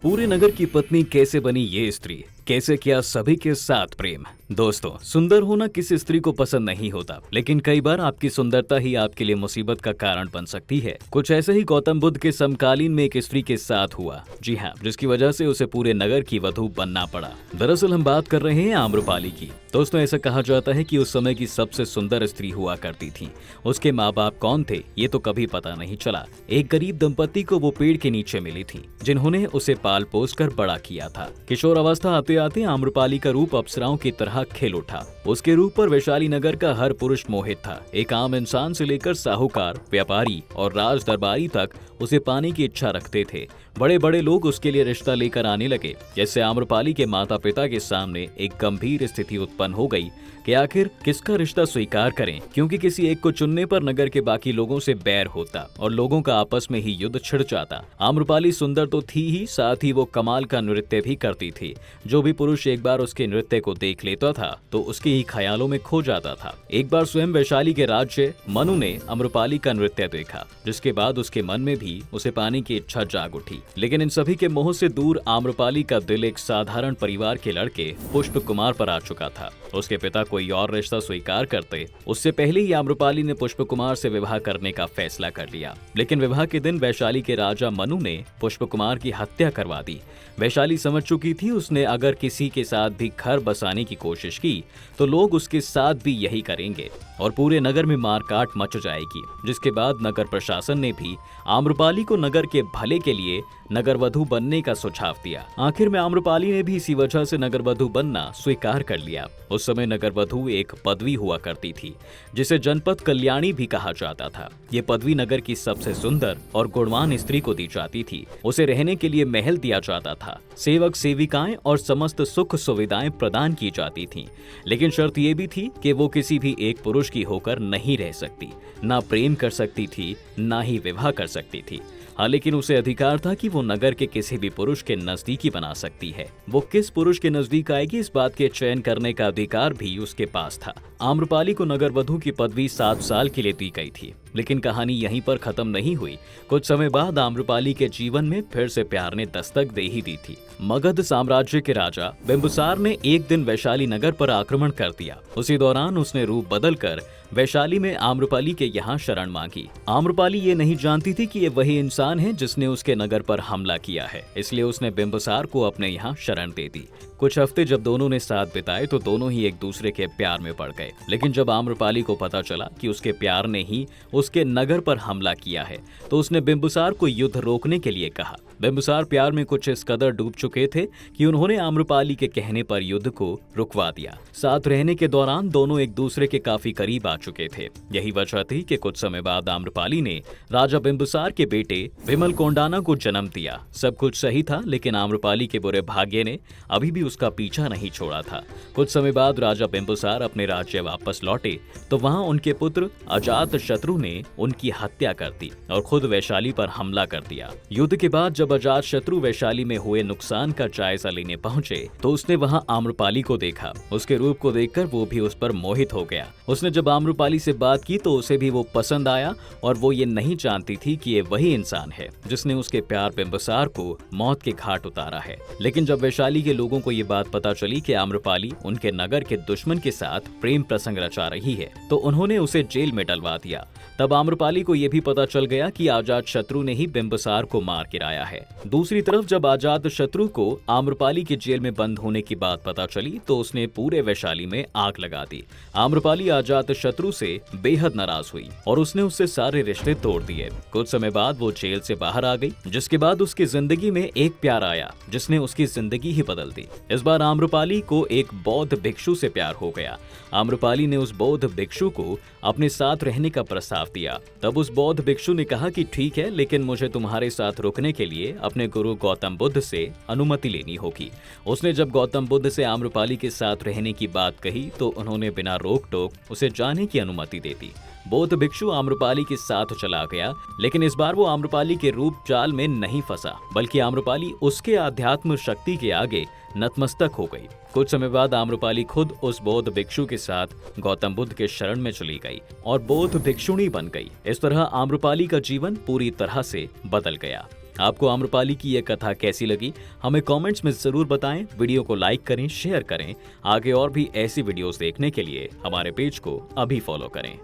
पूरे नगर की पत्नी कैसे बनी ये स्त्री, कैसे किया सभी के साथ प्रेम। दोस्तों, सुंदर होना किसी स्त्री को पसंद नहीं होता, लेकिन कई बार आपकी सुंदरता ही आपके लिए मुसीबत का कारण बन सकती है। कुछ ऐसे ही गौतम बुद्ध के समकालीन में एक स्त्री के साथ हुआ, जी हाँ, जिसकी वजह से उसे पूरे नगर की वधू बनना पड़ा। दरअसल हम बात कर रहे हैं आम्रपाली की। दोस्तों, ऐसा कहा जाता है कि उस समय की सबसे सुंदर स्त्री हुआ करती थी। उसके माँ बाप कौन थे ये तो कभी पता नहीं चला। एक गरीब दंपति को वो पेड़ के नीचे मिली थी, जिन्होंने उसे पाल पोस कर बड़ा किया था। किशोर अवस्था आते आते आम्रपाली का रूप अप्सराओं की तरह खिल उठा। उसके रूप पर वैशाली नगर का हर पुरुष मोहित था। एक आम इंसान से लेकर साहूकार, व्यापारी और राज दरबारी तक उसे पाने की इच्छा रखते थे। बड़े बड़े लोग उसके लिए रिश्ता लेकर आने लगे। जैसे आम्रपाली के माता पिता के सामने एक गंभीर स्थिति उत्पन्न हो गई कि आखिर किसका रिश्ता स्वीकार करें, क्योंकि किसी एक को चुनने पर नगर के बाकी लोगों से बैर होता और लोगों का आपस में ही युद्ध छिड़ जाता। आम्रपाली सुंदर तो थी ही, साथ ही वो कमाल का नृत्य भी करती थी। जो भी पुरुष एक बार उसके नृत्य को देख लेता था तो उसके ही ख्यालों में खो जाता था। एक बार स्वयं वैशाली के राज्य मनु ने आम्रपाली का नृत्य देखा, जिसके बाद उसके मन में भी उसे पाने की इच्छा जाग उठी। लेकिन इन सभी के मोह से दूर आम्रपाली का दिल एक साधारण परिवार के लड़के पुष्प कुमार पर आ चुका था। उसके पिता कोई और रिश्ता स्वीकार करते उससे पहले ही आम्रपाली ने पुष्प कुमार से विवाह करने का फैसला कर लिया। लेकिन विवाह के दिन वैशाली के राजा मनु ने पुष्प कुमार की हत्या करवा दी। वैशाली समझ चुकी थी उसने अगर किसी के साथ भी घर बसाने की कोशिश की तो लोग उसके साथ भी यही करेंगे और पूरे नगर में मारकाट मच जाएगी। जिसके बाद नगर प्रशासन ने भी आम्रपाली को नगर के भले के लिए नगरवधु बनने का सुझाव दिया। आखिर में आम्रपाली ने भी इसी वजह से नगरवधु बनना स्वीकार कर लिया। उस समय नगरवधु एक पदवी हुआ करती थी, जिसे जनपद कल्याणी भी कहा जाता था। ये पदवी नगर की सबसे सुंदर और गुणवान स्त्री को दी जाती थी। उसे रहने के लिए महल दिया जाता था, सेवक सेविकाएं और समस्त सुख सुविधाएं प्रदान की जाती थीं। लेकिन शर्त ये भी थी कि वो किसी भी एक पुरुष की होकर नहीं रह सकती, ना प्रेम कर सकती थी, ना ही विवाह कर सकती थी। हाँ, लेकिन उसे अधिकार था कि वो नगर के किसी भी पुरुष के नजदीकी बना सकती है। वो किस पुरुष के नजदीक आएगी, इस बात के चयन करने का अधिकार भी उसके पास था। आम्रपाली को नगरवधु की पदवी 7 साल के लिए दी गई थी। लेकिन कहानी यहीं पर खत्म नहीं हुई। कुछ समय बाद आम्रपाली के जीवन में फिर से प्यार ने दस्तक दे ही दी थी। मगध साम्राज्य के राजा बिंबुसार ने एक दिन वैशाली नगर पर आक्रमण कर दिया। उसी दौरान उसने रूप बदलकर वैशाली में आम्रपाली के यहाँ शरण मांगी। आम्रपाली ये नहीं जानती थी कि ये वही इंसान है जिसने उसके नगर पर हमला किया है, इसलिए उसने बिंबुसार को अपने यहाँ शरण दे दी। कुछ हफ्ते जब दोनों ने साथ बिताए तो दोनों ही एक दूसरे के प्यार में पड़ गए। लेकिन जब आम्रपाली को पता चला कि उसके प्यार ने ही उसके नगर पर हमला किया है तो उसने बिंबुसार को युद्ध रोकने के लिए कहा। बिंबुसार प्यार में कुछ इस कदर डूब चुके थे कि उन्होंने आम्रपाली के कहने पर युद्ध को रुकवा दिया। साथ रहने के दौरान दोनों एक दूसरे के काफी करीब आ चुके थे। यही वजह थी कि कुछ समय बाद आम्रपाली ने राजा बिंबुसार के बेटे विमल कोंडाना को जन्म दिया। सब कुछ सही था, लेकिन आम्रपाली के बुरे भाग्य ने अभी भी उसका पीछा नहीं छोड़ा था। कुछ समय बाद राजा बिंबुसार अपने राज्य वापस लौटे तो वहां उनके पुत्र अजात शत्रु ने उनकी हत्या कर दी और खुद वैशाली पर हमला कर दिया। युद्ध के बाद जब अजात शत्रु वैशाली में हुए नुकसान का जायजा लेने पहुंचे तो उसने वहां आम्रपाली को देखा। उसके रूप को देखकर वो भी उस पर मोहित हो गया। उसने जब आम्रपाली से बात की तो उसे भी वो पसंद आया और वो ये नहीं जानती थी कि ये वही इंसान है जिसने उसके प्यार बिंबुसार को मौत के घाट उतारा है। लेकिन जब वैशाली के लोगों को ये बात पता चली कि आम्रपाली उनके नगर के दुश्मन के साथ प्रेम प्रसंग रचा रही है तो उन्होंने उसे जेल में डलवा दिया। तब आम्रपाली को यह भी पता चल गया कि अजात शत्रु ने ही बिंबुसार को मार गिराया है। दूसरी तरफ जब अजात शत्रु को आम्रपाली के जेल में बंद होने की बात पता चली तो उसने पूरे वैशाली में आग लगा दी। आम्रपाली अजात शत्रु से बेहद नाराज हुई और उसने उससे सारे रिश्ते तोड़ दिए। कुछ समय बाद वो जेल से बाहर आ गई, जिसके बाद उसकी जिंदगी में एक प्यार आया जिसने उसकी जिंदगी ही बदल दी। इस बार आम्रपाली को एक बौद्ध भिक्षु से प्यार हो गया। आम्रपाली ने उस बौद्ध भिक्षु को अपने साथ रहने का प्रस्ताव दिया। तब उस बौद्ध भिक्षु ने कहा कि ठीक है, लेकिन मुझे तुम्हारे साथ रुकने के लिए अपने गुरु गौतम बुद्ध से अनुमति लेनी होगी। उसने जब गौतम बुद्ध से आम्रपाली के साथ रहने की बात कही तो उन्होंने बिना रोक टोक उसे जाने की अनुमति दे दी। बौद्ध भिक्षु आम्रपाली के साथ चला गया, लेकिन इस बार वो आम्रपाली के रूप जाल में नहीं फंसा, बल्कि आम्रपाली उसके आध्यात्म शक्ति के आगे नतमस्तक हो गई। कुछ समय बाद आम्रपाली खुद उस बौद्ध भिक्षु के साथ गौतम बुद्ध के शरण में चली गई और बौद्ध भिक्षुणी बन गई। इस तरह आम्रपाली का जीवन पूरी तरह से बदल गया। आपको आम्रपाली की यह कथा कैसी लगी हमें कमेंट्स में जरूर बताएं। वीडियो को लाइक करें, शेयर करें। आगे और भी ऐसी वीडियोस देखने के लिए हमारे पेज को अभी फॉलो करें।